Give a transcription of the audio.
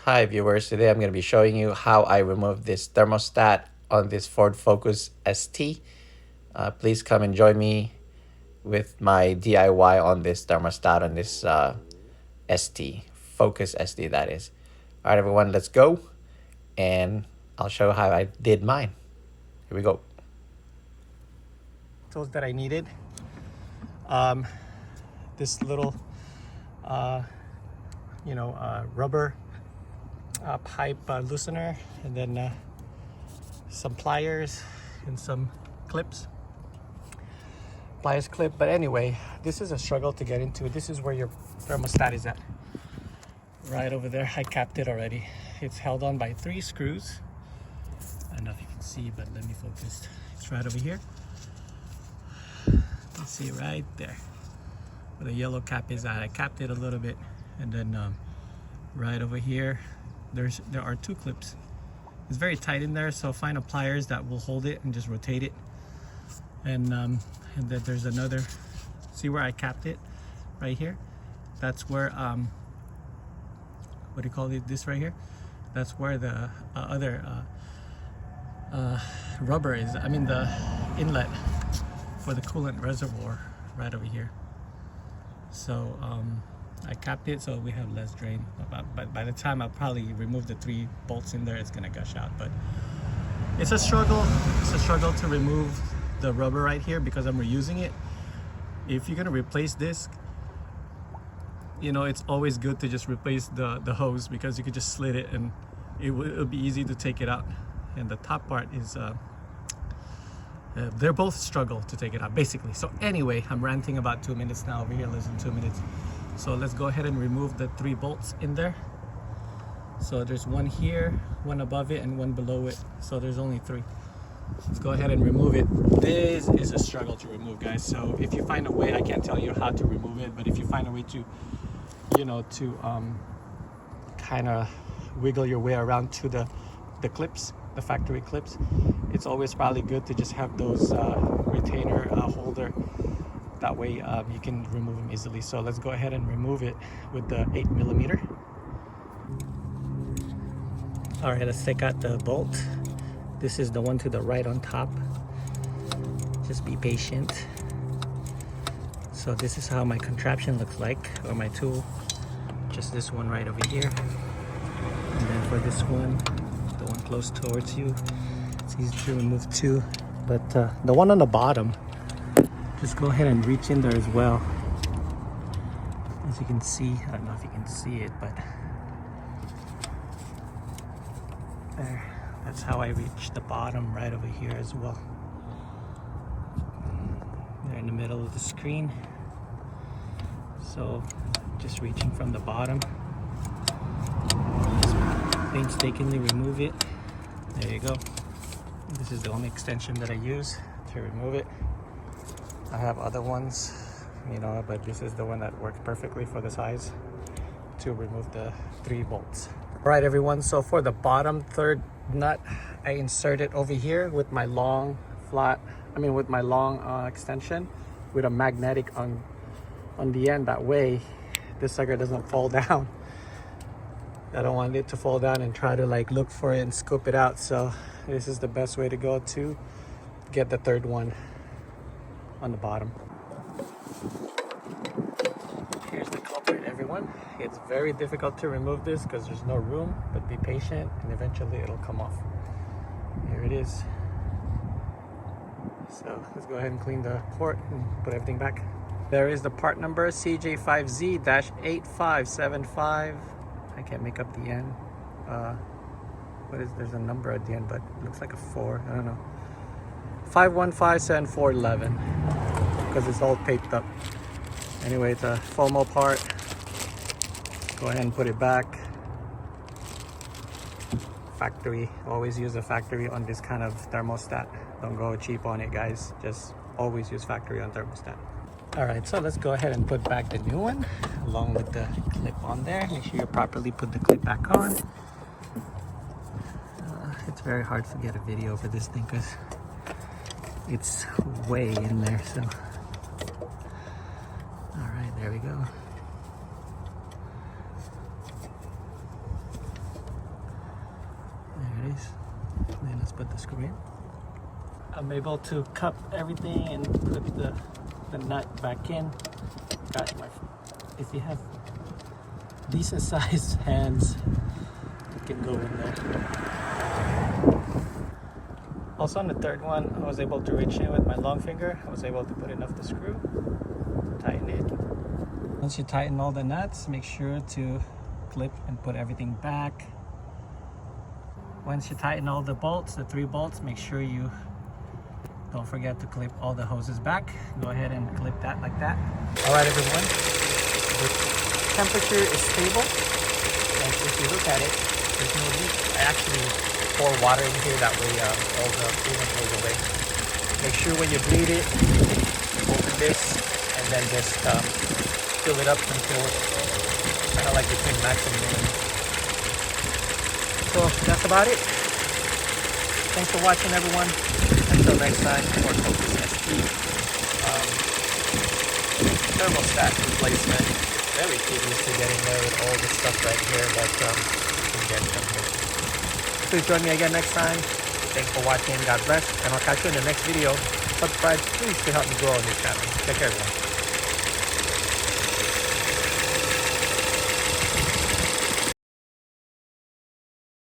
Hi viewers, today I'm going to be showing you how I remove this thermostat on this Ford Focus ST. Please come and join me with my DIY on this thermostat on this ST, Focus ST that is. Alright everyone, let's go and I'll show how I did mine. Here we go. Tools that I needed. This little rubber pipe loosener, and then some pliers and some clips, pliers clip. But anyway, this is a struggle to get into. This is where your thermostat is at, right over there. I capped it already. It's held on by 3 screws. I don't know if you can see, but let me focus. It's right over here. You can see right there where the yellow cap is at. I capped it a little bit, and then right over here there are 2 clips. It's very tight in there, so find a pliers that will hold it and just rotate it. And then there's another, see where I capped it right here? That's where what do you call it, this right here? That's where the other rubber is. I mean the inlet for the coolant reservoir right over here. So I capped it so we have less drain, but by the time I'll probably remove the 3 bolts in there, it's gonna gush out. But it's a struggle. It's a struggle to remove the rubber right here because I'm reusing it. If you're gonna replace this, you know, it's always good to just replace the hose, because you could just slit it and it'll be easy to take it out. And the top part is they're both struggle to take it out basically. So anyway, I'm ranting about 2 minutes now over here, less than 2 minutes. So let's go ahead and remove the 3 bolts in there. So there's one here, one above it, and one below it. So there's only 3. Let's go ahead and remove it. This is a struggle to remove, guys. So if you find a way, I can't tell you how to remove it, but if you find a way to, you know, to kind of wiggle your way around to the clips, the factory clips, it's always probably good to just have those retainer holder. That way you can remove them easily. So let's go ahead and remove it with the 8mm. All right, let's take out the bolt. This is the one to the right on top. Just be patient. So this is how my contraption looks like, or my tool. Just this one right over here. And then for this one, the one close towards you, it's easy to remove too. But the one on the bottom, just go ahead and reach in there as well. As you can see, I don't know if you can see it, but there. That's how I reach the bottom right over here as well. They're in the middle of the screen. So just reaching from the bottom. Just painstakingly remove it. There you go. This is the only extension that I use to remove it. I have other ones, you know, but this is the one that works perfectly for the size to remove the 3 bolts. All right, everyone, so for the bottom 3rd nut, I insert it over here with my long extension with a magnetic on the end. That way this sucker doesn't fall down. I don't want it to fall down and try to like look for it and scoop it out. So this is the best way to go to get the 3rd one on the bottom. Here's the culprit, everyone. It's very difficult to remove this because there's no room, but be patient and eventually it'll come off. Here it is. So let's go ahead and clean the port and put everything back. There is the part number, CJ5Z-8575. I can't make up the end. There's a number at the end, but it looks like a 4. I don't know. 5157411, because it's all taped up. Anyway, it's a FOMO part. Go ahead and put it back. Factory. Always use a factory on this kind of thermostat. Don't go cheap on it, guys. Just always use factory on thermostat. All right, so let's go ahead and put back the new one along with the clip on there. Make sure you properly put the clip back on. It's very hard to get a video for this thing because it's way in there. So all right, there we go. then let's put the screw in. I'm able to cup everything and put the nut back in. Got my, if you have decent sized hands, it can go in there. Also on the third one, I was able to reach in with my long finger. I was able to put enough to screw, tighten it. Once you tighten all the nuts, make sure to clip and put everything back. Once you tighten all the bolts, the 3 bolts, make sure you don't forget to clip all the hoses back. Go ahead and clip that like that. All right, everyone. The temperature is stable, and if you look at it, there's no leak. I actually pour water in here, that way all the coolant goes away. Make sure when you bleed it, open this, and then just fill it up until kind of like between max and min. So that's about it. Thanks for watching, everyone. Until next time, for Focus ST thermostat replacement. Very tedious to get in there with all this stuff right here, but you can get from here. Please join me again next time. Thanks for watching. God bless, and I'll catch you in the next video. Subscribe, please, to help me grow on this channel. Take care, everyone.